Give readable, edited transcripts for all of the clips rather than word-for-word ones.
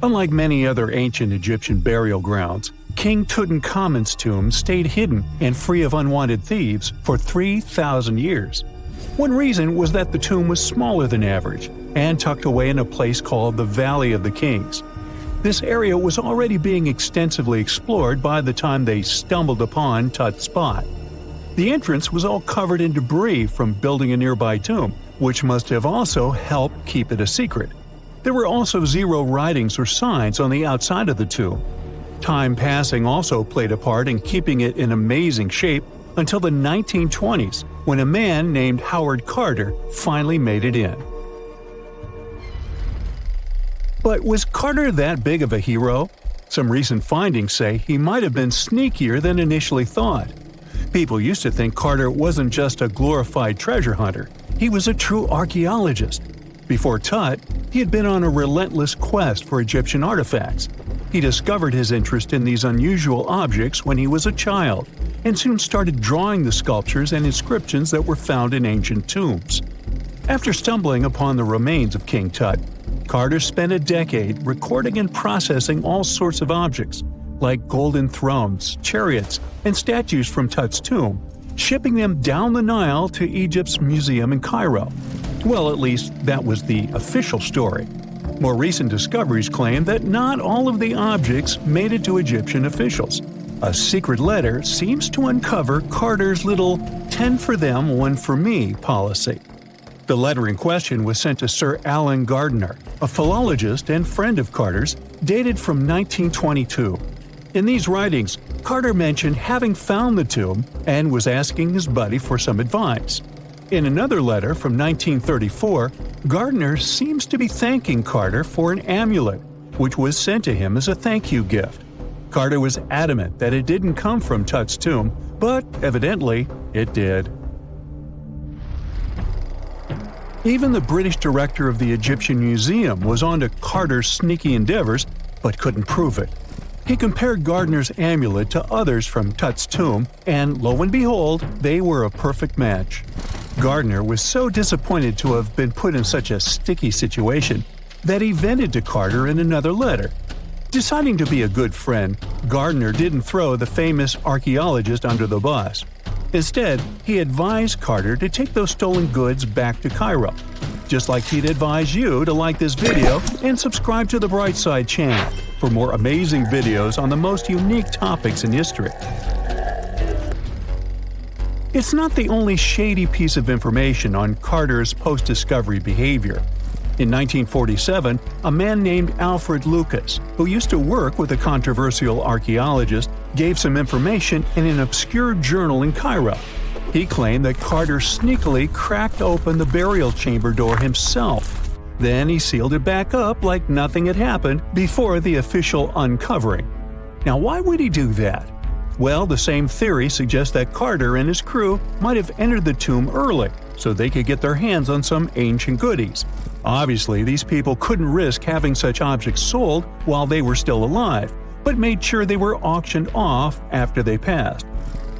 Unlike many other ancient Egyptian burial grounds, King Tutankhamun's tomb stayed hidden and free of unwanted thieves for 3,000 years. One reason was that the tomb was smaller than average and tucked away in a place called the Valley of the Kings. This area was already being extensively explored by the time they stumbled upon Tut's spot. The entrance was all covered in debris from building a nearby tomb, which must have also helped keep it a secret. There were also zero writings or signs on the outside of the tomb. Time passing also played a part in keeping it in amazing shape until the 1920s, when a man named Howard Carter finally made it in. But was Carter that big of a hero? Some recent findings say he might have been sneakier than initially thought. People used to think Carter wasn't just a glorified treasure hunter, he was a true archaeologist. Before Tut, he had been on a relentless quest for Egyptian artifacts. He discovered his interest in these unusual objects when he was a child, and soon started drawing the sculptures and inscriptions that were found in ancient tombs. After stumbling upon the remains of King Tut, Carter spent a decade recording and processing all sorts of objects, like golden thrones, chariots, and statues from Tut's tomb, shipping them down the Nile to Egypt's museum in Cairo. Well, at least that was the official story. More recent discoveries claim that not all of the objects made it to Egyptian officials. A secret letter seems to uncover Carter's little 10 for them, 1 for me policy. The letter in question was sent to Sir Alan Gardiner, a philologist and friend of Carter's, dated from 1922. In these writings, Carter mentioned having found the tomb and was asking his buddy for some advice. In another letter from 1934, Gardiner seems to be thanking Carter for an amulet, which was sent to him as a thank you gift. Carter was adamant that it didn't come from Tut's tomb, but evidently it did. Even the British director of the Egyptian Museum was onto Carter's sneaky endeavors, but couldn't prove it. He compared Gardiner's amulet to others from Tut's tomb, and lo and behold, they were a perfect match. Gardiner was so disappointed to have been put in such a sticky situation that he vented to Carter in another letter. Deciding to be a good friend, Gardiner didn't throw the famous archaeologist under the bus. Instead, he advised Carter to take those stolen goods back to Cairo, just like he'd advise you to like this video and subscribe to the Brightside channel for more amazing videos on the most unique topics in history. It's not the only shady piece of information on Carter's post-discovery behavior. In 1947, a man named Alfred Lucas, who used to work with a controversial archaeologist, gave some information in an obscure journal in Cairo. He claimed that Carter sneakily cracked open the burial chamber door himself. Then he sealed it back up like nothing had happened before the official uncovering. Now, why would he do that? Well, the same theory suggests that Carter and his crew might have entered the tomb early so they could get their hands on some ancient goodies. Obviously, these people couldn't risk having such objects sold while they were still alive, but made sure they were auctioned off after they passed.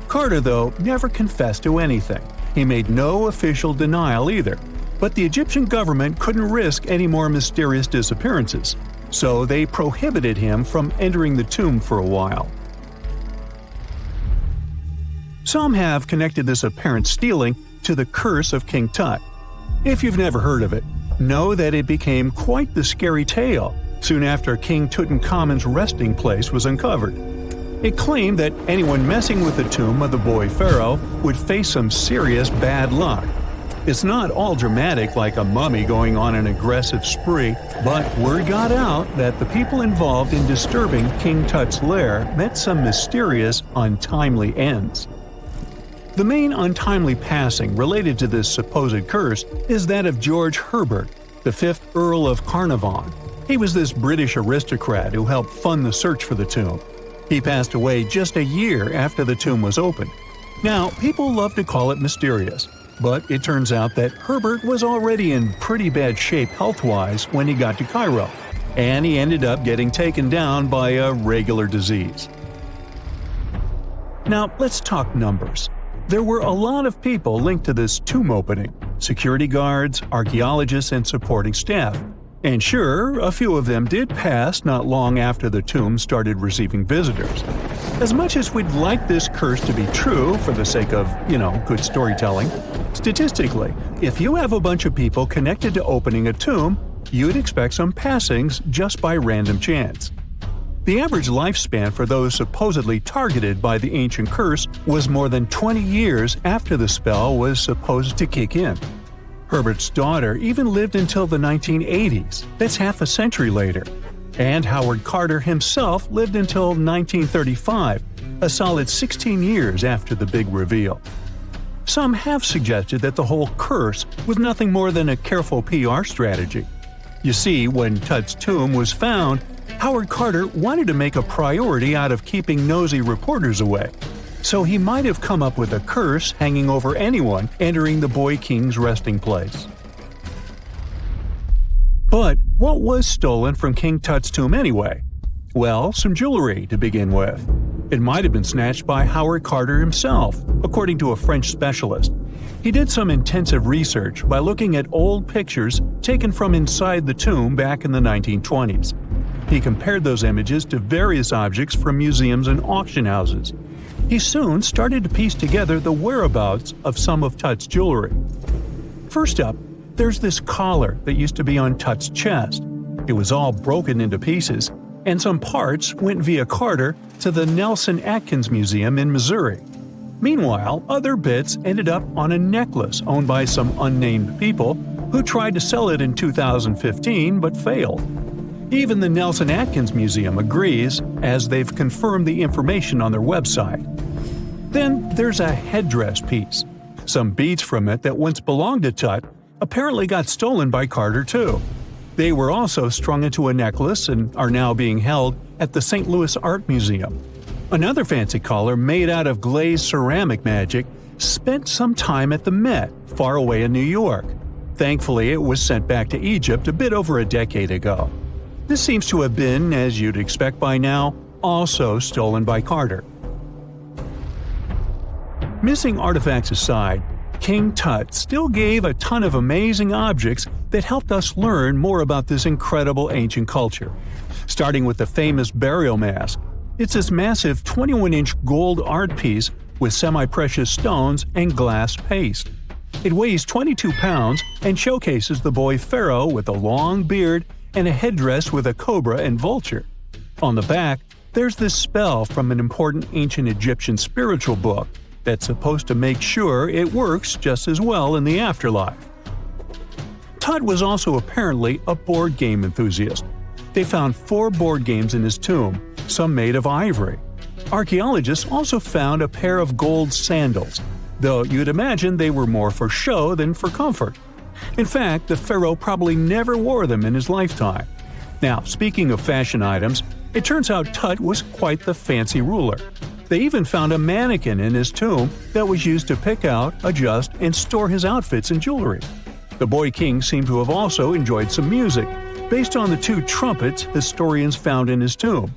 Carter, though, never confessed to anything. He made no official denial either, but the Egyptian government couldn't risk any more mysterious disappearances, so they prohibited him from entering the tomb for a while. Some have connected this apparent stealing to the curse of King Tut. If you've never heard of it, know that it became quite the scary tale soon after King Tutankhamun's resting place was uncovered. It claimed that anyone messing with the tomb of the boy pharaoh would face some serious bad luck. It's not all dramatic like a mummy going on an aggressive spree, but word got out that the people involved in disturbing King Tut's lair met some mysterious, untimely ends. The main untimely passing related to this supposed curse is that of George Herbert, the 5th Earl of Carnarvon. He was this British aristocrat who helped fund the search for the tomb. He passed away just a year after the tomb was opened. Now, people love to call it mysterious, but it turns out that Herbert was already in pretty bad shape health-wise when he got to Cairo, and he ended up getting taken down by a regular disease. Now, let's talk numbers. There were a lot of people linked to this tomb opening – security guards, archaeologists, and supporting staff. And sure, a few of them did pass not long after the tomb started receiving visitors. As much as we'd like this curse to be true for the sake of, good storytelling, statistically, if you have a bunch of people connected to opening a tomb, you'd expect some passings just by random chance. The average lifespan for those supposedly targeted by the ancient curse was more than 20 years after the spell was supposed to kick in. Herbert's daughter even lived until the 1980s, that's half a century later. And Howard Carter himself lived until 1935, a solid 16 years after the big reveal. Some have suggested that the whole curse was nothing more than a careful PR strategy. You see, when Tut's tomb was found, Howard Carter wanted to make a priority out of keeping nosy reporters away. So he might have come up with a curse hanging over anyone entering the boy king's resting place. But what was stolen from King Tut's tomb anyway? Well, some jewelry to begin with. It might have been snatched by Howard Carter himself, according to a French specialist. He did some intensive research by looking at old pictures taken from inside the tomb back in the 1920s. He compared those images to various objects from museums and auction houses. He soon started to piece together the whereabouts of some of Tut's jewelry. First up, there's this collar that used to be on Tut's chest. It was all broken into pieces, and some parts went via Carter to the Nelson Atkins Museum in Missouri. Meanwhile, other bits ended up on a necklace owned by some unnamed people who tried to sell it in 2015 but failed. Even the Nelson Atkins Museum agrees, as they've confirmed the information on their website. Then there's a headdress piece. Some beads from it that once belonged to Tut apparently got stolen by Carter too. They were also strung into a necklace and are now being held at the St. Louis Art Museum. Another fancy collar made out of glazed ceramic magic spent some time at the Met, far away in New York. Thankfully, it was sent back to Egypt a bit over a decade ago. This seems to have been, as you'd expect by now, also stolen by Carter. Missing artifacts aside, King Tut still gave a ton of amazing objects that helped us learn more about this incredible ancient culture. Starting with the famous burial mask. It's this massive 21-inch gold art piece with semi-precious stones and glass paste. It weighs 22 pounds and showcases the boy pharaoh with a long beard and a headdress with a cobra and vulture. On the back, there's this spell from an important ancient Egyptian spiritual book that's supposed to make sure it works just as well in the afterlife. Tut was also apparently a board game enthusiast. They found 4 board games in his tomb, some made of ivory. Archaeologists also found a pair of gold sandals, though you'd imagine they were more for show than for comfort. In fact, the pharaoh probably never wore them in his lifetime. Now, speaking of fashion items, it turns out Tut was quite the fancy ruler. They even found a mannequin in his tomb that was used to pick out, adjust, and store his outfits and jewelry. The boy king seemed to have also enjoyed some music, based on the 2 trumpets historians found in his tomb.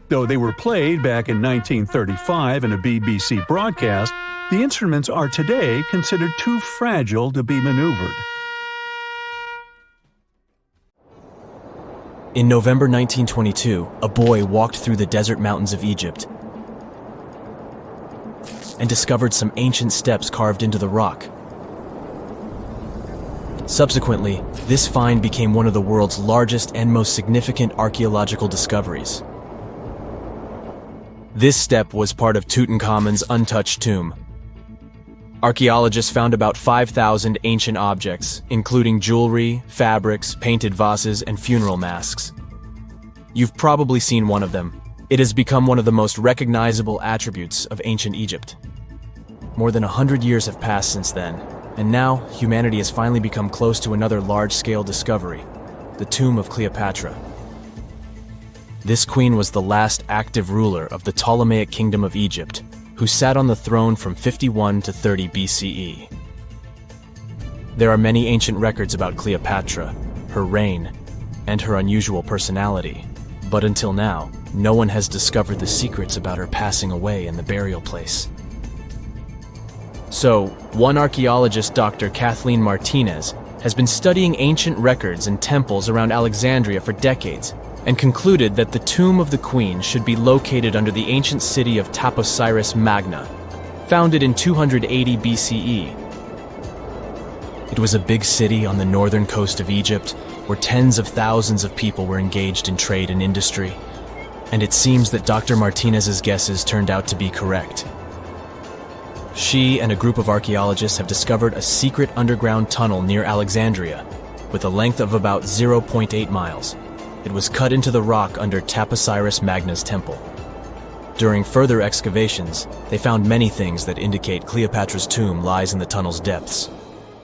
Though they were played back in 1935 in a BBC broadcast, the instruments are today considered too fragile to be maneuvered. In November 1922, a boy walked through the desert mountains of Egypt and discovered some ancient steps carved into the rock. Subsequently, this find became one of the world's largest and most significant archaeological discoveries. This step was part of Tutankhamun's untouched tomb. Archaeologists found about 5,000 ancient objects, including jewelry, fabrics, painted vases, and funeral masks. You've probably seen one of them. It has become one of the most recognizable attributes of ancient Egypt. More than 100 years have passed since then, and now humanity has finally become close to another large-scale discovery, the tomb of Cleopatra. This queen was the last active ruler of the Ptolemaic Kingdom of Egypt, who sat on the throne from 51 to 30 BCE. There are many ancient records about Cleopatra, her reign, and her unusual personality, but until now, no one has discovered the secrets about her passing away in the burial place. So, one archaeologist, Dr. Kathleen Martinez, has been studying ancient records and temples around Alexandria for decades and concluded that the tomb of the queen should be located under the ancient city of Taposiris Magna, founded in 280 BCE. It was a big city on the northern coast of Egypt where tens of thousands of people were engaged in trade and industry, and it seems that Dr. Martinez's guesses turned out to be correct. She and a group of archaeologists have discovered a secret underground tunnel near Alexandria with a length of about 0.8 miles. It was cut into the rock under Taposiris Magna's temple. During further excavations, they found many things that indicate Cleopatra's tomb lies in the tunnel's depths.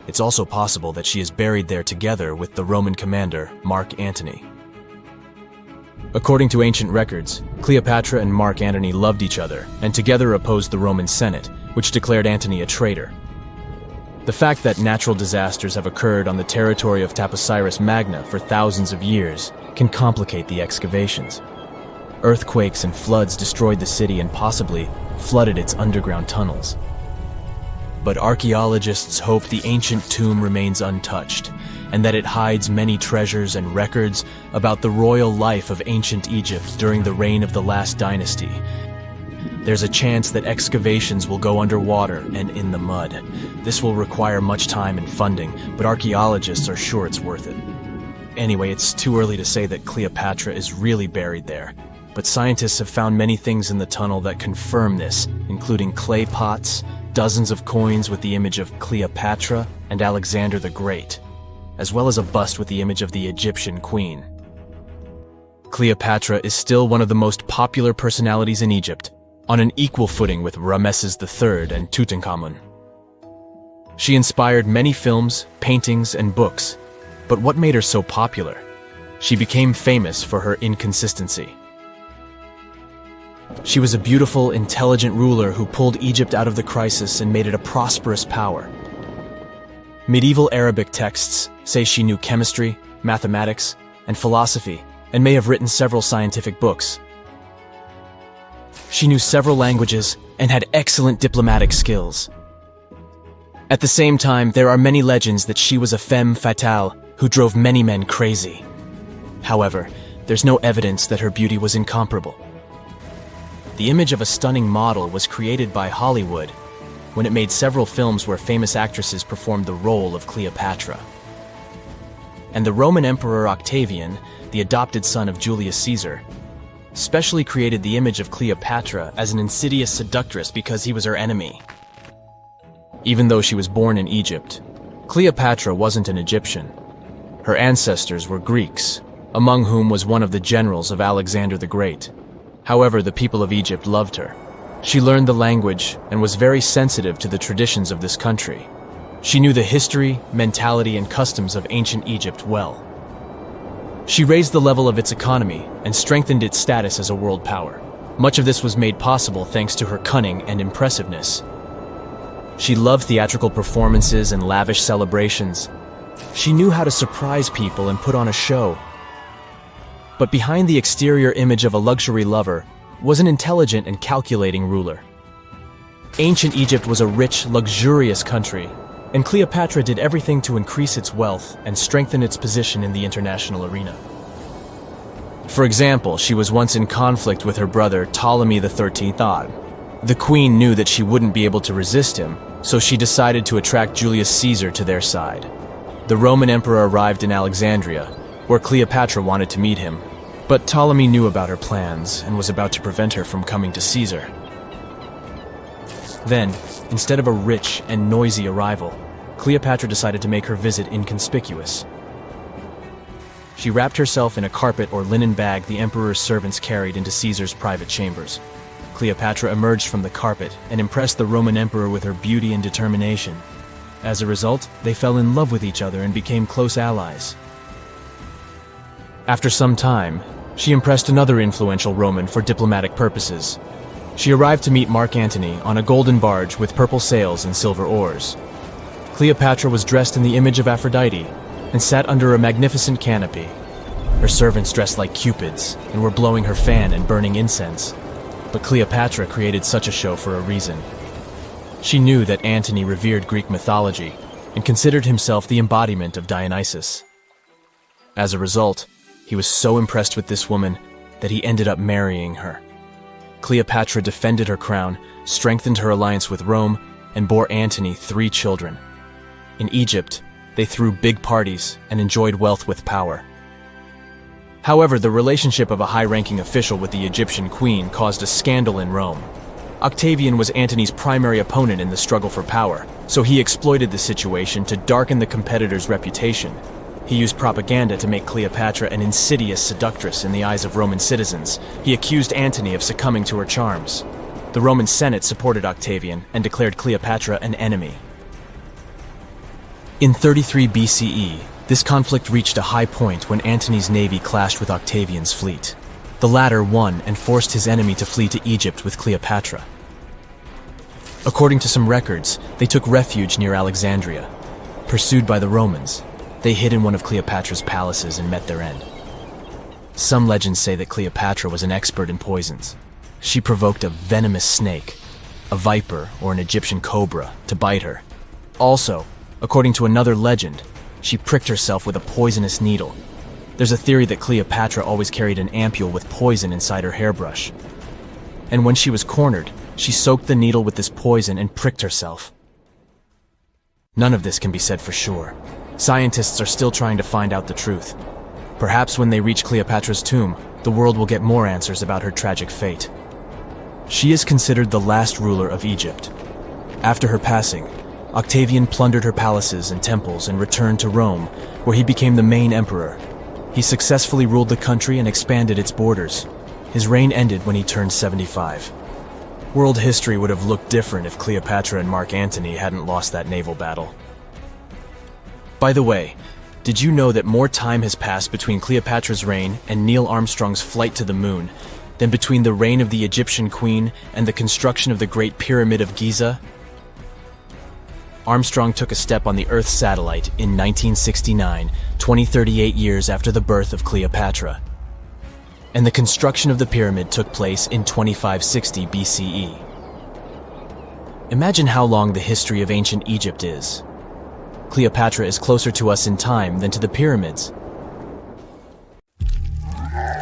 It's also possible that she is buried there together with the Roman commander, Mark Antony. According to ancient records, Cleopatra and Mark Antony loved each other and together opposed the Roman Senate, which declared Antony a traitor. The fact that natural disasters have occurred on the territory of Taposiris Magna for thousands of years can complicate the excavations. Earthquakes and floods destroyed the city and possibly flooded its underground tunnels. But archaeologists hope the ancient tomb remains untouched, and that it hides many treasures and records about the royal life of ancient Egypt during the reign of the last dynasty. There's a chance that excavations will go underwater and in the mud. This will require much time and funding, but archaeologists are sure it's worth it. Anyway, it's too early to say that Cleopatra is really buried there, but scientists have found many things in the tunnel that confirm this, including clay pots, dozens of coins with the image of Cleopatra and Alexander the Great, as well as a bust with the image of the Egyptian queen. Cleopatra is still one of the most popular personalities in Egypt, on an equal footing with Ramesses III and Tutankhamun. She inspired many films, paintings, and books, but what made her so popular? She became famous for her inconsistency. She was a beautiful, intelligent ruler who pulled Egypt out of the crisis and made it a prosperous power. Medieval Arabic texts say she knew chemistry, mathematics, and philosophy, and may have written several scientific books. She knew several languages and had excellent diplomatic skills. At the same time, there are many legends that she was a femme fatale who drove many men crazy. However, there's no evidence that her beauty was incomparable. The image of a stunning model was created by Hollywood when it made several films where famous actresses performed the role of Cleopatra. And the Roman Emperor Octavian, the adopted son of Julius Caesar, specially created the image of Cleopatra as an insidious seductress because he was her enemy. Even though she was born in Egypt, Cleopatra wasn't an Egyptian. Her ancestors were Greeks, among whom was one of the generals of Alexander the Great. However, the people of Egypt loved her. She learned the language and was very sensitive to the traditions of this country. She knew the history, mentality, and customs of ancient Egypt well. She raised the level of its economy and strengthened its status as a world power. Much of this was made possible thanks to her cunning and impressiveness. She loved theatrical performances and lavish celebrations. She knew how to surprise people and put on a show. But behind the exterior image of a luxury lover was an intelligent and calculating ruler. Ancient Egypt was a rich, luxurious country, and Cleopatra did everything to increase its wealth and strengthen its position in the international arena. For example, she was once in conflict with her brother Ptolemy XIII Odd. The queen knew that she wouldn't be able to resist him, so she decided to attract Julius Caesar to their side. The Roman emperor arrived in Alexandria, where Cleopatra wanted to meet him, but Ptolemy knew about her plans and was about to prevent her from coming to Caesar. Then, instead of a rich and noisy arrival, Cleopatra decided to make her visit inconspicuous. She wrapped herself in a carpet or linen bag the emperor's servants carried into Caesar's private chambers. Cleopatra emerged from the carpet and impressed the Roman emperor with her beauty and determination. As a result, they fell in love with each other and became close allies. After some time, she impressed another influential Roman for diplomatic purposes. She arrived to meet Mark Antony on a golden barge with purple sails and silver oars. Cleopatra was dressed in the image of Aphrodite and sat under a magnificent canopy. Her servants dressed like cupids and were blowing her fan and burning incense. But Cleopatra created such a show for a reason. She knew that Antony revered Greek mythology, and considered himself the embodiment of Dionysus. As a result, he was so impressed with this woman that he ended up marrying her. Cleopatra defended her crown, strengthened her alliance with Rome, and bore Antony 3 children. In Egypt, they threw big parties and enjoyed wealth with power. However, the relationship of a high-ranking official with the Egyptian queen caused a scandal in Rome. Octavian was Antony's primary opponent in the struggle for power, so he exploited the situation to darken the competitor's reputation. He used propaganda to make Cleopatra an insidious seductress in the eyes of Roman citizens. He accused Antony of succumbing to her charms. The Roman Senate supported Octavian and declared Cleopatra an enemy. In 33 BCE, this conflict reached a high point when Antony's navy clashed with Octavian's fleet. The latter won and forced his enemy to flee to Egypt with Cleopatra. According to some records, they took refuge near Alexandria. Pursued by the Romans, they hid in one of Cleopatra's palaces and met their end. Some legends say that Cleopatra was an expert in poisons. She provoked a venomous snake, a viper or an Egyptian cobra, to bite her. Also, according to another legend, she pricked herself with a poisonous needle. There's a theory that Cleopatra always carried an ampule with poison inside her hairbrush. And when she was cornered, she soaked the needle with this poison and pricked herself. None of this can be said for sure. Scientists are still trying to find out the truth. Perhaps when they reach Cleopatra's tomb, the world will get more answers about her tragic fate. She is considered the last ruler of Egypt. After her passing, Octavian plundered her palaces and temples and returned to Rome, where he became the main emperor. He successfully ruled the country and expanded its borders. His reign ended when he turned 75. World history would have looked different if Cleopatra and Mark Antony hadn't lost that naval battle. By the way, did you know that more time has passed between Cleopatra's reign and Neil Armstrong's flight to the moon than between the reign of the Egyptian queen and the construction of the Great Pyramid of Giza? Armstrong took a step on the Earth satellite in 1969, 38 years after the birth of Cleopatra. And the construction of the pyramid took place in 2560 BCE. Imagine how long the history of ancient Egypt is. Cleopatra is closer to us in time than to the pyramids.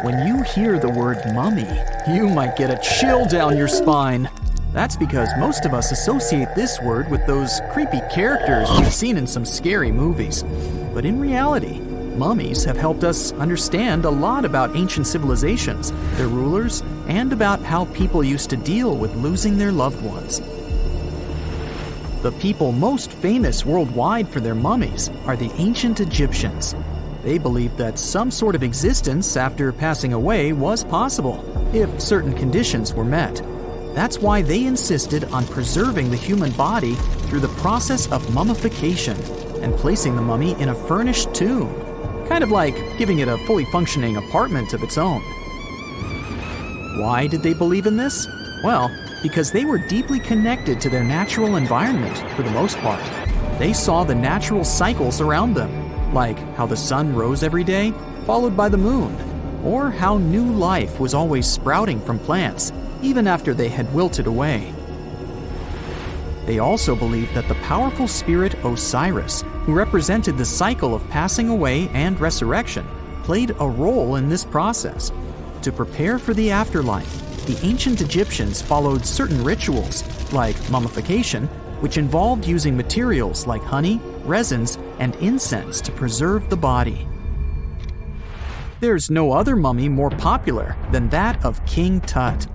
When you hear the word mummy, you might get a chill down your spine. That's because most of us associate this word with those creepy characters we've seen in some scary movies. But in reality, mummies have helped us understand a lot about ancient civilizations, their rulers, and about how people used to deal with losing their loved ones. The people most famous worldwide for their mummies are the ancient Egyptians. They believed that some sort of existence after passing away was possible, if certain conditions were met. That's why they insisted on preserving the human body through the process of mummification and placing the mummy in a furnished tomb, kind of like giving it a fully functioning apartment of its own. Why did they believe in this? Well, because they were deeply connected to their natural environment for the most part. They saw the natural cycles around them, like how the sun rose every day, followed by the moon, or how new life was always sprouting from plants, even after they had wilted away. They also believed that the powerful spirit Osiris, who represented the cycle of passing away and resurrection, played a role in this process. To prepare for the afterlife, the ancient Egyptians followed certain rituals, like mummification, which involved using materials like honey, resins, and incense to preserve the body. There's no other mummy more popular than that of King Tut.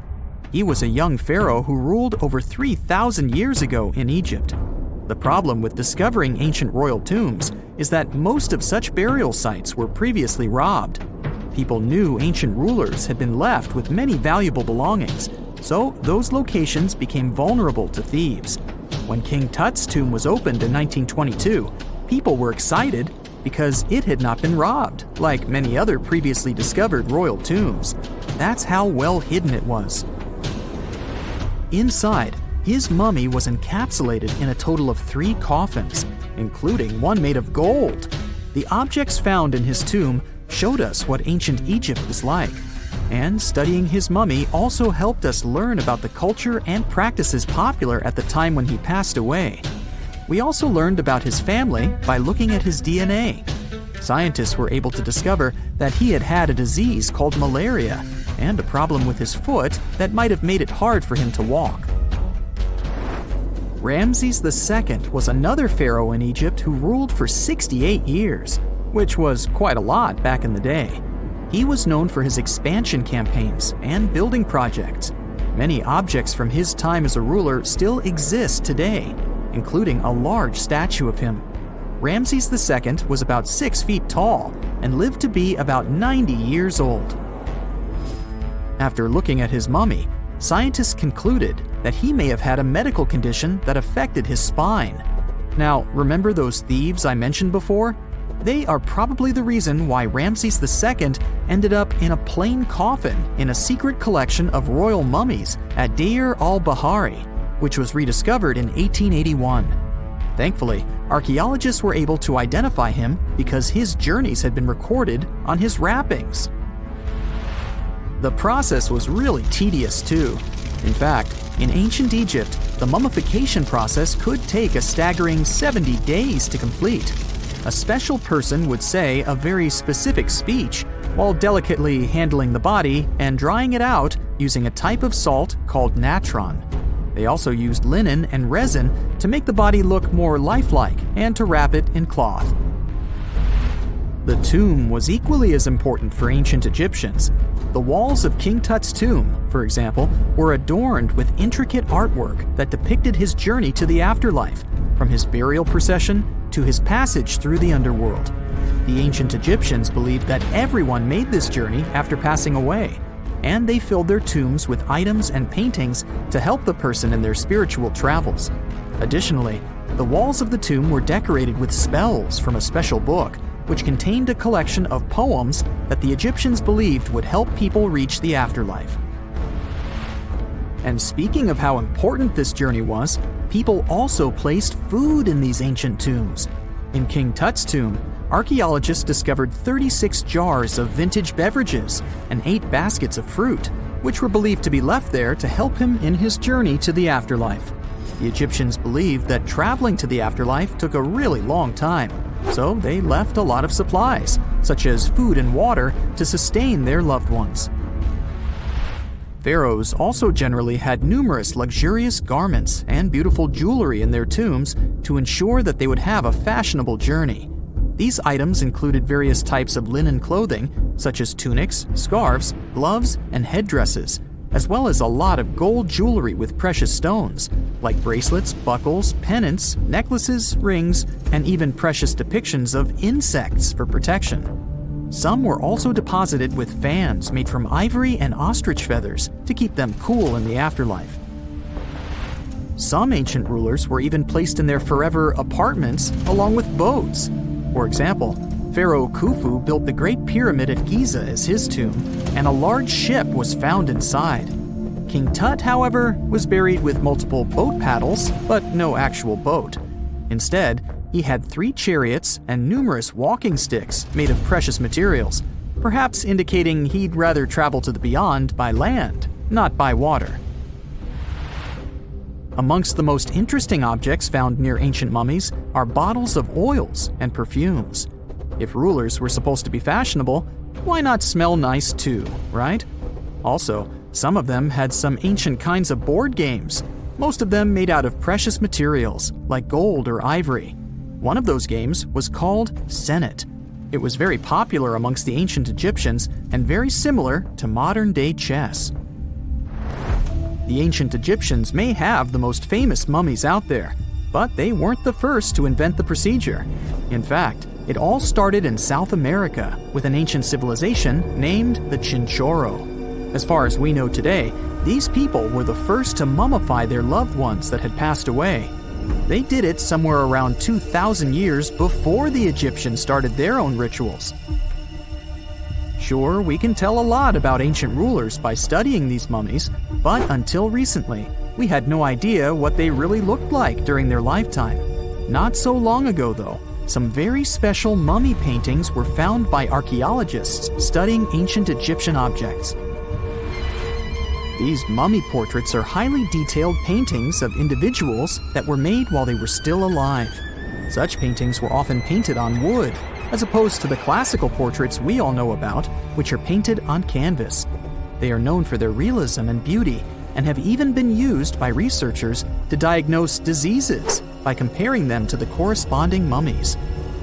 He was a young pharaoh who ruled over 3,000 years ago in Egypt. The problem with discovering ancient royal tombs is that most of such burial sites were previously robbed. People knew ancient rulers had been left with many valuable belongings, so those locations became vulnerable to thieves. When King Tut's tomb was opened in 1922, people were excited because it had not been robbed, like many other previously discovered royal tombs. That's how well hidden it was. Inside, his mummy was encapsulated in a total of 3 coffins, including one made of gold. The objects found in his tomb showed us what ancient Egypt was like, and studying his mummy also helped us learn about the culture and practices popular at the time when he passed away. We also learned about his family by looking at his DNA. Scientists were able to discover that he had had a disease called malaria and a problem with his foot that might have made it hard for him to walk. Ramses II was another pharaoh in Egypt who ruled for 68 years, which was quite a lot back in the day. He was known for his expansion campaigns and building projects. Many objects from his time as a ruler still exist today, including a large statue of him. Ramses II was about 6 feet tall and lived to be about 90 years old. After looking at his mummy, scientists concluded that he may have had a medical condition that affected his spine. Now, remember those thieves I mentioned before? They are probably the reason why Ramses II ended up in a plain coffin in a secret collection of royal mummies at Deir al-Bahari, which was rediscovered in 1881. Thankfully, archaeologists were able to identify him because his journeys had been recorded on his wrappings. The process was really tedious too. In fact, in ancient Egypt, the mummification process could take a staggering 70 days to complete. A special person would say a very specific speech while delicately handling the body and drying it out using a type of salt called natron. They also used linen and resin to make the body look more lifelike and to wrap it in cloth. The tomb was equally as important for ancient Egyptians. The walls of King Tut's tomb, for example, were adorned with intricate artwork that depicted his journey to the afterlife, from his burial procession to his passage through the underworld. The ancient Egyptians believed that everyone made this journey after passing away, and they filled their tombs with items and paintings to help the person in their spiritual travels. Additionally, the walls of the tomb were decorated with spells from a special book, which contained a collection of poems that the Egyptians believed would help people reach the afterlife. And speaking of how important this journey was, people also placed food in these ancient tombs. In King Tut's tomb, archaeologists discovered 36 jars of vintage beverages and 8 baskets of fruit, which were believed to be left there to help him in his journey to the afterlife. The Egyptians believed that traveling to the afterlife took a really long time, so they left a lot of supplies, such as food and water, to sustain their loved ones. Pharaohs also generally had numerous luxurious garments and beautiful jewelry in their tombs to ensure that they would have a fashionable journey. These items included various types of linen clothing, such as tunics, scarves, gloves, and headdresses, as well as a lot of gold jewelry with precious stones, like bracelets, buckles, pendants, necklaces, rings, and even precious depictions of insects for protection. Some were also deposited with fans made from ivory and ostrich feathers to keep them cool in the afterlife. Some ancient rulers were even placed in their forever apartments along with boats. For example, Pharaoh Khufu built the Great Pyramid at Giza as his tomb, and a large ship was found inside. King Tut, however, was buried with multiple boat paddles, but no actual boat. Instead, he had 3 chariots and numerous walking sticks made of precious materials, perhaps indicating he'd rather travel to the beyond by land, not by water. Amongst the most interesting objects found near ancient mummies are bottles of oils and perfumes. If rulers were supposed to be fashionable, why not smell nice too, right? Also, some of them had some ancient kinds of board games, most of them made out of precious materials like gold or ivory. One of those games was called Senet. It was very popular amongst the ancient Egyptians and very similar to modern-day chess. The ancient Egyptians may have the most famous mummies out there, but they weren't the first to invent the procedure. In fact, it all started in South America with an ancient civilization named the Chinchorro. As far as we know today, these people were the first to mummify their loved ones that had passed away. They did it somewhere around 2,000 years before the Egyptians started their own rituals. Sure, we can tell a lot about ancient rulers by studying these mummies, but until recently, we had no idea what they really looked like during their lifetime. Not so long ago, though, some very special mummy paintings were found by archaeologists studying ancient Egyptian objects. These mummy portraits are highly detailed paintings of individuals that were made while they were still alive. Such paintings were often painted on wood, as opposed to the classical portraits we all know about, which are painted on canvas. They are known for their realism and beauty, and have even been used by researchers to diagnose diseases by comparing them to the corresponding mummies.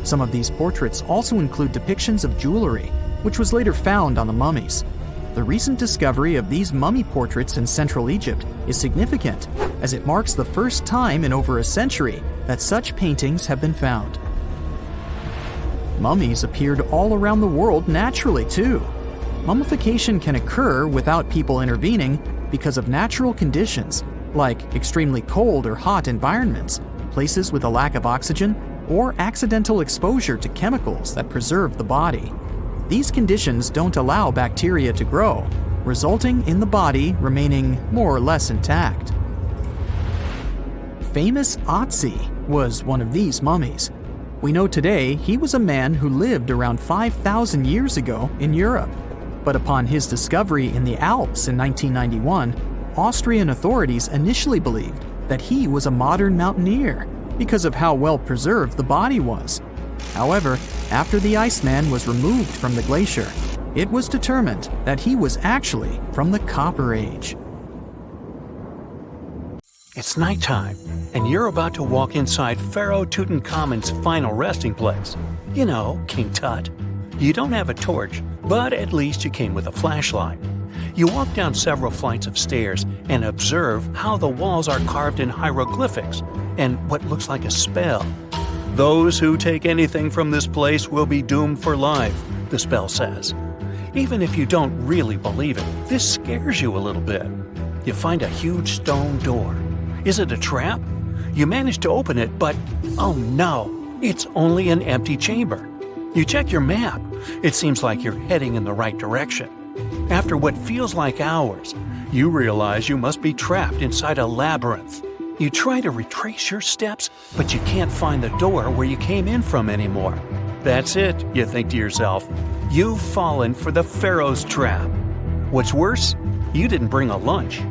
Some of these portraits also include depictions of jewelry, which was later found on the mummies. The recent discovery of these mummy portraits in Central Egypt is significant, as it marks the first time in over a century that such paintings have been found. Mummies appeared all around the world naturally, too. Mummification can occur without people intervening because of natural conditions, like extremely cold or hot environments, places with a lack of oxygen, or accidental exposure to chemicals that preserve the body. These conditions don't allow bacteria to grow, resulting in the body remaining more or less intact. Famous Otzi was one of these mummies. We know today he was a man who lived around 5,000 years ago in Europe. But upon his discovery in the Alps in 1991, Austrian authorities initially believed that he was a modern mountaineer because of how well preserved the body was. However, after the Iceman was removed from the glacier, it was determined that he was actually from the Copper Age. It's nighttime, and you're about to walk inside Pharaoh Tutankhamun's final resting place. You know, King Tut. You don't have a torch, but at least you came with a flashlight. You walk down several flights of stairs and observe how the walls are carved in hieroglyphics and what looks like a spell. Those who take anything from this place will be doomed for life, the spell says. Even if you don't really believe it, this scares you a little bit. You find a huge stone door. Is it a trap? You manage to open it, but oh no, it's only an empty chamber. You check your map. It seems like you're heading in the right direction. After what feels like hours, you realize you must be trapped inside a labyrinth. You try to retrace your steps, but you can't find the door where you came in from anymore. That's it, you think to yourself. You've fallen for the Pharaoh's trap. What's worse, you didn't bring a lunch.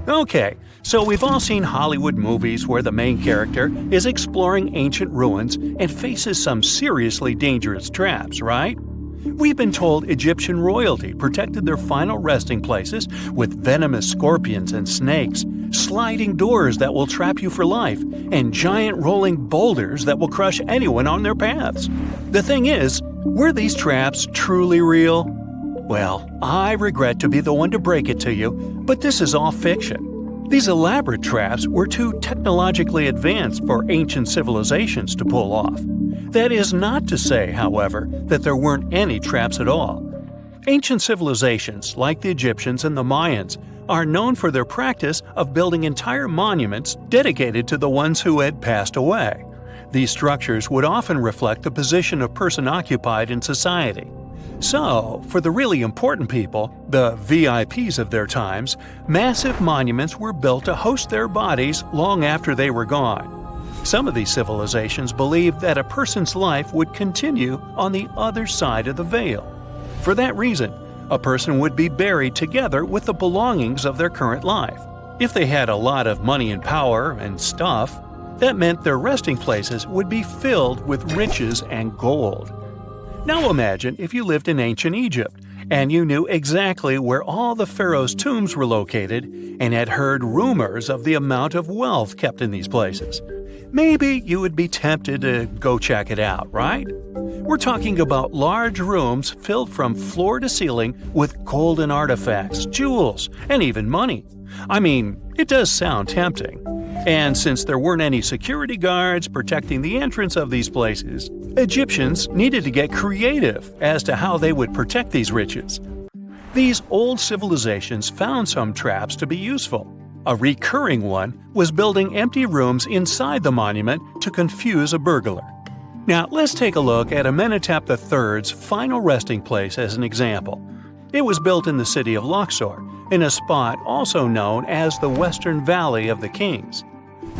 Okay, so we've all seen Hollywood movies where the main character is exploring ancient ruins and faces some seriously dangerous traps, right? We've been told Egyptian royalty protected their final resting places with venomous scorpions and snakes, sliding doors that will trap you for life, and giant rolling boulders that will crush anyone on their paths. The thing is, were these traps truly real? Well, I regret to be the one to break it to you, but this is all fiction. These elaborate traps were too technologically advanced for ancient civilizations to pull off. That is not to say, however, that there weren't any traps at all. Ancient civilizations, like the Egyptians and the Mayans, are known for their practice of building entire monuments dedicated to the ones who had passed away. These structures would often reflect the position of person occupied in society. So, for the really important people, the VIPs of their times, massive monuments were built to host their bodies long after they were gone. Some of these civilizations believed that a person's life would continue on the other side of the veil. For that reason, a person would be buried together with the belongings of their current life. If they had a lot of money and power and stuff, that meant their resting places would be filled with riches and gold. Now imagine if you lived in ancient Egypt and you knew exactly where all the pharaohs' tombs were located and had heard rumors of the amount of wealth kept in these places. Maybe you would be tempted to go check it out, right? We're talking about large rooms filled from floor to ceiling with golden artifacts, jewels, and even money. I mean, it does sound tempting. And since there weren't any security guards protecting the entrance of these places, Egyptians needed to get creative as to how they would protect these riches. These old civilizations found some traps to be useful. A recurring one was building empty rooms inside the monument to confuse a burglar. Now, let's take a look at Amenhotep III's final resting place as an example. It was built in the city of Luxor, in a spot also known as the Western Valley of the Kings.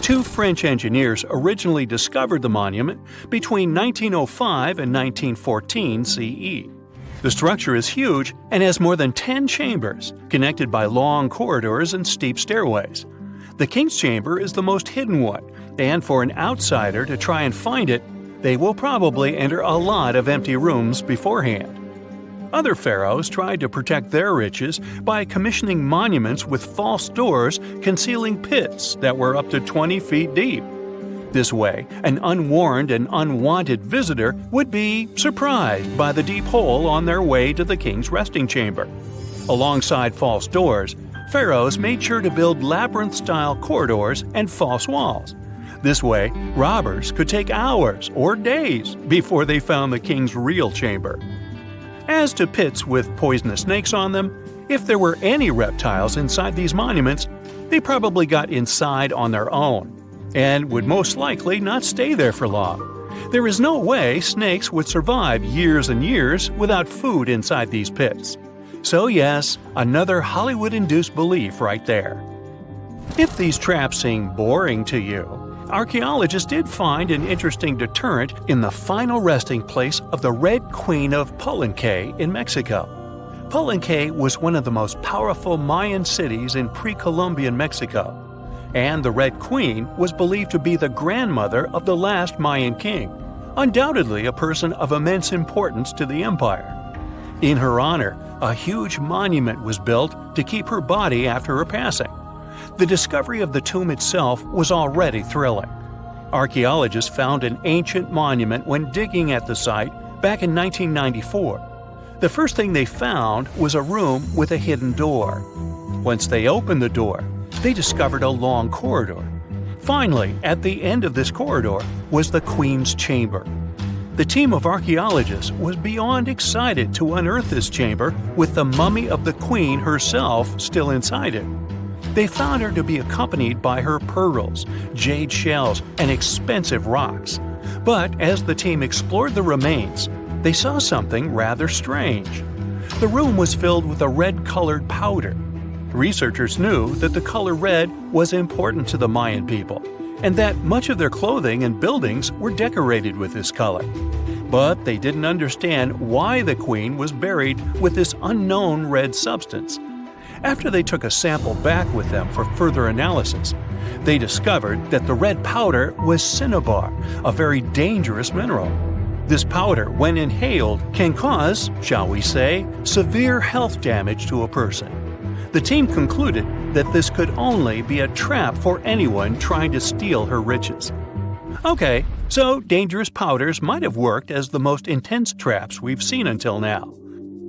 Two French engineers originally discovered the monument between 1905 and 1914 CE. The structure is huge and has more than 10 chambers, connected by long corridors and steep stairways. The king's chamber is the most hidden one, and for an outsider to try and find it, they will probably enter a lot of empty rooms beforehand. Other pharaohs tried to protect their riches by commissioning monuments with false doors concealing pits that were up to 20 feet deep. This way, an unwarned and unwanted visitor would be surprised by the deep hole on their way to the king's resting chamber. Alongside false doors, pharaohs made sure to build labyrinth-style corridors and false walls. This way, robbers could take hours or days before they found the king's real chamber. As to pits with poisonous snakes on them, if there were any reptiles inside these monuments, they probably got inside on their own, and would most likely not stay there for long. There is no way snakes would survive years and years without food inside these pits. So yes, another Hollywood-induced belief right there. If these traps seem boring to you, archaeologists did find an interesting deterrent in the final resting place of the Red Queen of Palenque in Mexico. Palenque was one of the most powerful Mayan cities in pre-Columbian Mexico, and the Red Queen was believed to be the grandmother of the last Mayan king, undoubtedly a person of immense importance to the empire. In her honor, a huge monument was built to keep her body after her passing. The discovery of the tomb itself was already thrilling. Archaeologists found an ancient monument when digging at the site back in 1994. The first thing they found was a room with a hidden door. Once they opened the door, they discovered a long corridor. Finally, at the end of this corridor was the Queen's chamber. The team of archaeologists was beyond excited to unearth this chamber with the mummy of the Queen herself still inside it. They found her to be accompanied by her pearls, jade shells, and expensive rocks. But as the team explored the remains, they saw something rather strange. The room was filled with a red-colored powder. Researchers knew that the color red was important to the Mayan people, and that much of their clothing and buildings were decorated with this color. But they didn't understand why the queen was buried with this unknown red substance. After they took a sample back with them for further analysis, they discovered that the red powder was cinnabar, a very dangerous mineral. This powder, when inhaled, can cause, shall we say, severe health damage to a person. The team concluded that this could only be a trap for anyone trying to steal her riches. Okay, so dangerous powders might have worked as the most intense traps we've seen until now.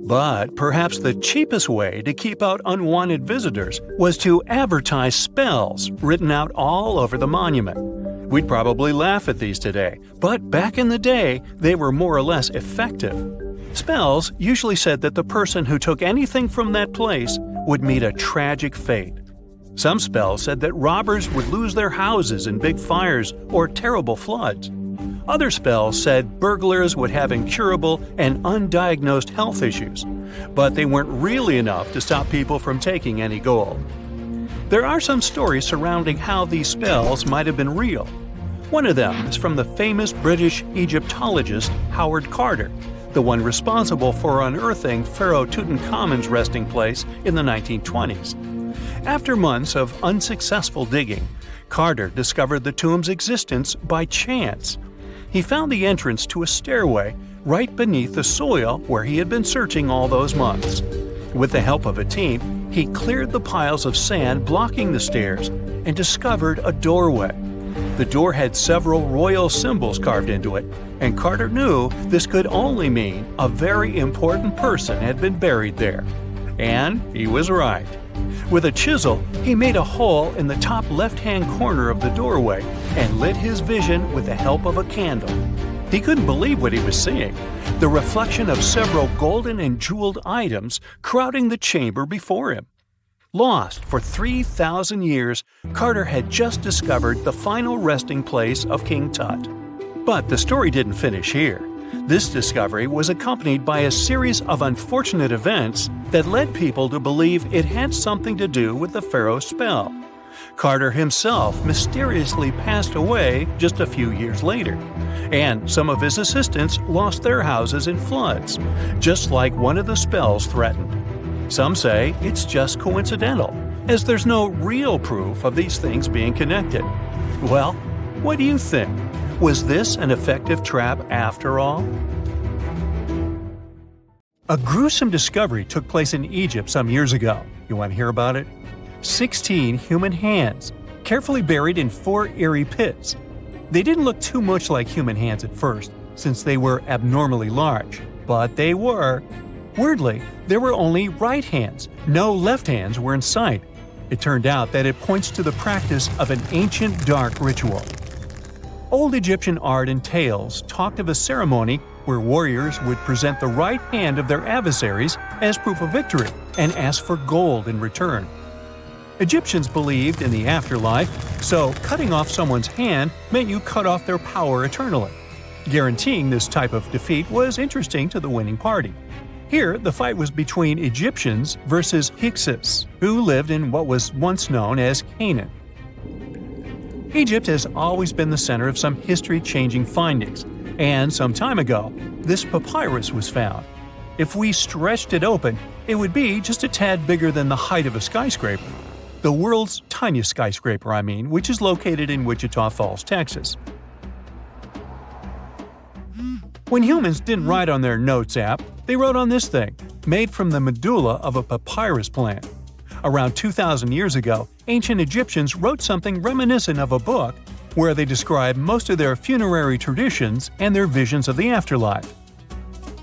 But perhaps the cheapest way to keep out unwanted visitors was to advertise spells written out all over the monument. We'd probably laugh at these today, but back in the day, they were more or less effective. Spells usually said that the person who took anything from that place would meet a tragic fate. Some spells said that robbers would lose their houses in big fires or terrible floods. Other spells said burglars would have incurable and undiagnosed health issues, but they weren't really enough to stop people from taking any gold. There are some stories surrounding how these spells might have been real. One of them is from the famous British Egyptologist Howard Carter, the one responsible for unearthing Pharaoh Tutankhamun's resting place in the 1920s. After months of unsuccessful digging, Carter discovered the tomb's existence by chance. He found the entrance to a stairway right beneath the soil where he had been searching all those months. With the help of a team, he cleared the piles of sand blocking the stairs and discovered a doorway. The door had several royal symbols carved into it, and Carter knew this could only mean a very important person had been buried there. And he was right. With a chisel, he made a hole in the top left-hand corner of the doorway and lit his vision with the help of a candle. He couldn't believe what he was seeing, the reflection of several golden and jeweled items crowding the chamber before him. Lost for 3,000 years, Carter had just discovered the final resting place of King Tut. But the story didn't finish here. This discovery was accompanied by a series of unfortunate events that led people to believe it had something to do with the pharaoh's spell. Carter himself mysteriously passed away just a few years later, and some of his assistants lost their houses in floods, just like one of the spells threatened. Some say it's just coincidental, as there's no real proof of these things being connected. Well, what do you think? Was this an effective trap after all? A gruesome discovery took place in Egypt some years ago. You want to hear about it? 16 human hands, carefully buried in 4 eerie pits. They didn't look too much like human hands at first, since they were abnormally large, but they were. Weirdly, there were only right hands. No left hands were in sight. It turned out that it points to the practice of an ancient dark ritual. Old Egyptian art and tales talked of a ceremony where warriors would present the right hand of their adversaries as proof of victory and ask for gold in return. Egyptians believed in the afterlife, so cutting off someone's hand meant you cut off their power eternally. Guaranteeing this type of defeat was interesting to the winning party. Here, the fight was between Egyptians versus Hyksos, who lived in what was once known as Canaan. Egypt has always been the center of some history-changing findings, and some time ago, this papyrus was found. If we stretched it open, it would be just a tad bigger than the height of a skyscraper. The world's tiniest skyscraper, which is located in Wichita Falls, Texas. When humans didn't write on their notes app, they wrote on this thing, made from the medulla of a papyrus plant. Around 2,000 years ago, ancient Egyptians wrote something reminiscent of a book where they describe most of their funerary traditions and their visions of the afterlife.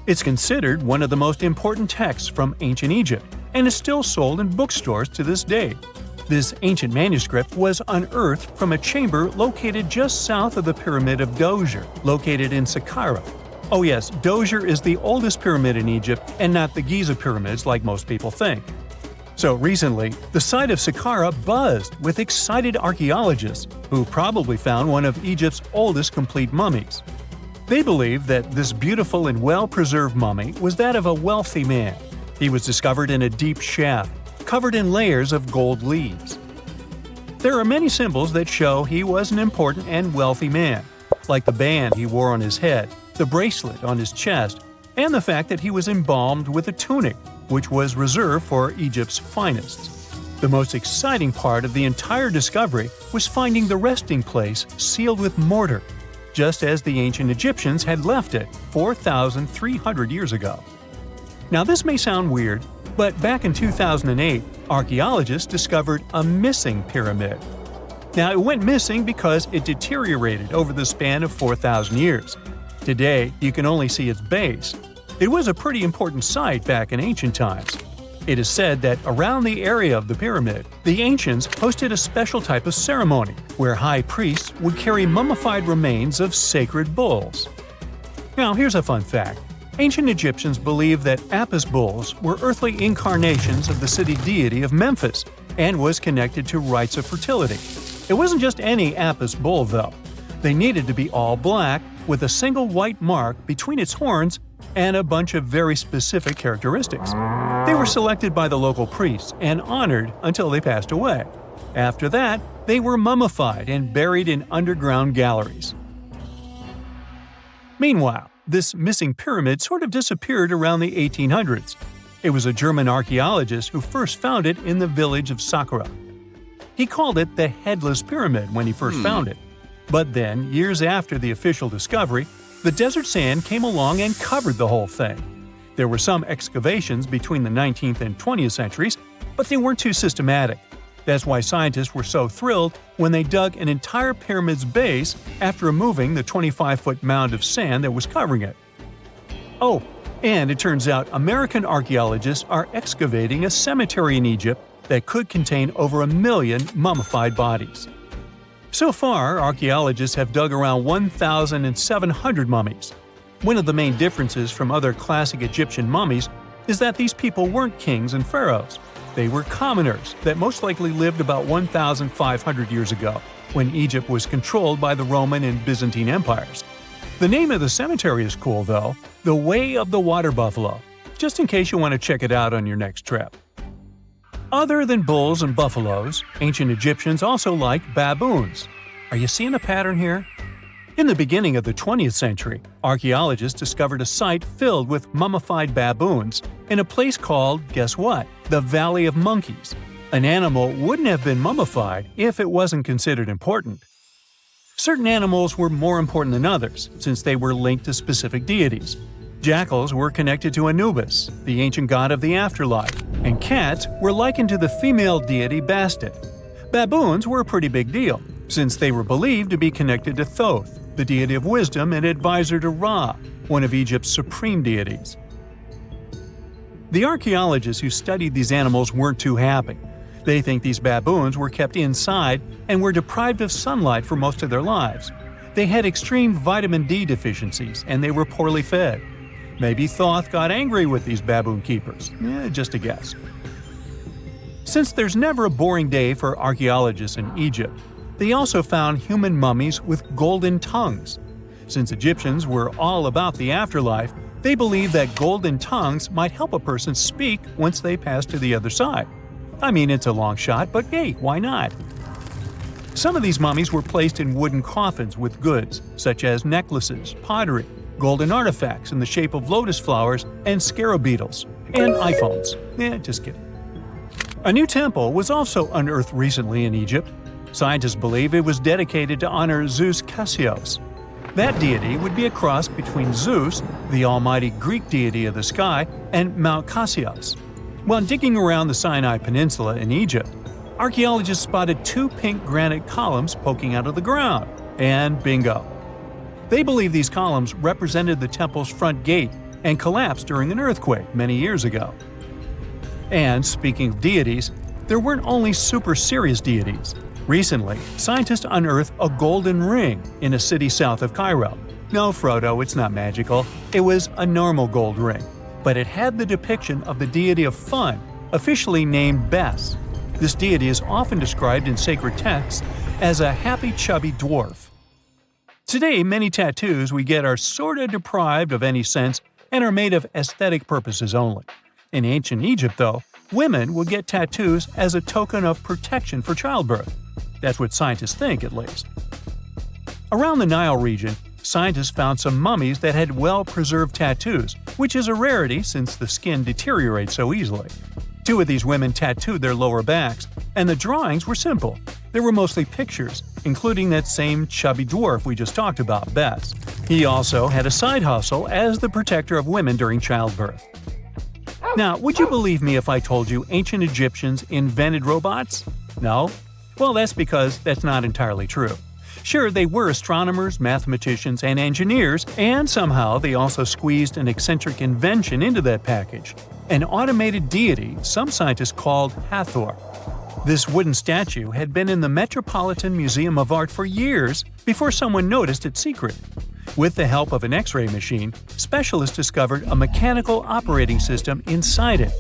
It's considered one of the most important texts from ancient Egypt and is still sold in bookstores to this day. This ancient manuscript was unearthed from a chamber located just south of the Pyramid of Djoser, located in Saqqara. Oh yes, Djoser is the oldest pyramid in Egypt and not the Giza pyramids like most people think. So recently, the site of Saqqara buzzed with excited archaeologists who probably found one of Egypt's oldest complete mummies. They believe that this beautiful and well-preserved mummy was that of a wealthy man. He was discovered in a deep shaft, covered in layers of gold leaves. There are many symbols that show he was an important and wealthy man, like the band he wore on his head, the bracelet on his chest, and the fact that he was embalmed with a tunic, which was reserved for Egypt's finest. The most exciting part of the entire discovery was finding the resting place sealed with mortar, just as the ancient Egyptians had left it 4,300 years ago. Now this may sound weird, but back in 2008, archaeologists discovered a missing pyramid. Now it went missing because it deteriorated over the span of 4,000 years. Today, you can only see its base. It was a pretty important site back in ancient times. It is said that around the area of the pyramid, the ancients hosted a special type of ceremony where high priests would carry mummified remains of sacred bulls. Now here's a fun fact. Ancient Egyptians believed that Apis bulls were earthly incarnations of the city deity of Memphis and was connected to rites of fertility. It wasn't just any Apis bull though. They needed to be all black with a single white mark between its horns and a bunch of very specific characteristics. They were selected by the local priests and honored until they passed away. After that, they were mummified and buried in underground galleries. Meanwhile, this missing pyramid sort of disappeared around the 1800s. It was a German archaeologist who first found it in the village of Saqqara. He called it the Headless Pyramid when he first found it. But then, years after the official discovery, the desert sand came along and covered the whole thing. There were some excavations between the 19th and 20th centuries, but they weren't too systematic. That's why scientists were so thrilled when they dug an entire pyramid's base after removing the 25-foot mound of sand that was covering it. Oh, and it turns out American archaeologists are excavating a cemetery in Egypt that could contain over 1 million mummified bodies. So far, archaeologists have dug around 1,700 mummies. One of the main differences from other classic Egyptian mummies is that these people weren't kings and pharaohs. They were commoners that most likely lived about 1,500 years ago, when Egypt was controlled by the Roman and Byzantine empires. The name of the cemetery is cool though, the Way of the Water Buffalo, just in case you want to check it out on your next trip. Other than bulls and buffaloes, ancient Egyptians also liked baboons. Are you seeing a pattern here? In the beginning of the 20th century, archaeologists discovered a site filled with mummified baboons in a place called, guess what? The Valley of Monkeys. An animal wouldn't have been mummified if it wasn't considered important. Certain animals were more important than others, since they were linked to specific deities. Jackals were connected to Anubis, the ancient god of the afterlife, and cats were likened to the female deity Bastet. Baboons were a pretty big deal, since they were believed to be connected to Thoth, the deity of wisdom and advisor to Ra, one of Egypt's supreme deities. The archaeologists who studied these animals weren't too happy. They think these baboons were kept inside and were deprived of sunlight for most of their lives. They had extreme vitamin D deficiencies and they were poorly fed. Maybe Thoth got angry with these baboon keepers. Just a guess. Since there's never a boring day for archaeologists in Egypt, they also found human mummies with golden tongues. Since Egyptians were all about the afterlife, they believed that golden tongues might help a person speak once they pass to the other side. I mean, it's a long shot, but hey, why not? Some of these mummies were placed in wooden coffins with goods, such as necklaces, pottery, golden artifacts in the shape of lotus flowers and scarab beetles, and iPhones. Just kidding. A new temple was also unearthed recently in Egypt. Scientists believe it was dedicated to honor Zeus Cassios. That deity would be a cross between Zeus, the almighty Greek deity of the sky, and Mount Cassios. While digging around the Sinai Peninsula in Egypt, archaeologists spotted 2 pink granite columns poking out of the ground, and bingo. They believe these columns represented the temple's front gate and collapsed during an earthquake many years ago. And speaking of deities, there weren't only super serious deities. Recently, scientists unearthed a golden ring in a city south of Cairo. No, Frodo, it's not magical. It was a normal gold ring, but it had the depiction of the deity of fun, officially named Bes. This deity is often described in sacred texts as a happy chubby dwarf. Today, many tattoos we get are sorta deprived of any sense and are made of aesthetic purposes only. In ancient Egypt, though, women would get tattoos as a token of protection for childbirth. That's what scientists think, at least. Around the Nile region, scientists found some mummies that had well-preserved tattoos, which is a rarity since the skin deteriorates so easily. 2 of these women tattooed their lower backs, and the drawings were simple. They were mostly pictures, including that same chubby dwarf we just talked about, Bes. He also had a side hustle as the protector of women during childbirth. Now, would you believe me if I told you ancient Egyptians invented robots? No? Well, that's because that's not entirely true. Sure, they were astronomers, mathematicians, and engineers, and somehow they also squeezed an eccentric invention into that package. An automated deity some scientists called Hathor. This wooden statue had been in the Metropolitan Museum of Art for years before someone noticed its secret. With the help of an X-ray machine, specialists discovered a mechanical operating system inside it.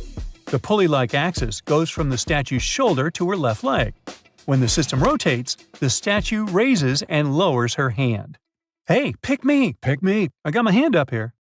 The pulley-like axis goes from the statue's shoulder to her left leg. When the system rotates, the statue raises and lowers her hand. Hey, pick me! I got my hand up here.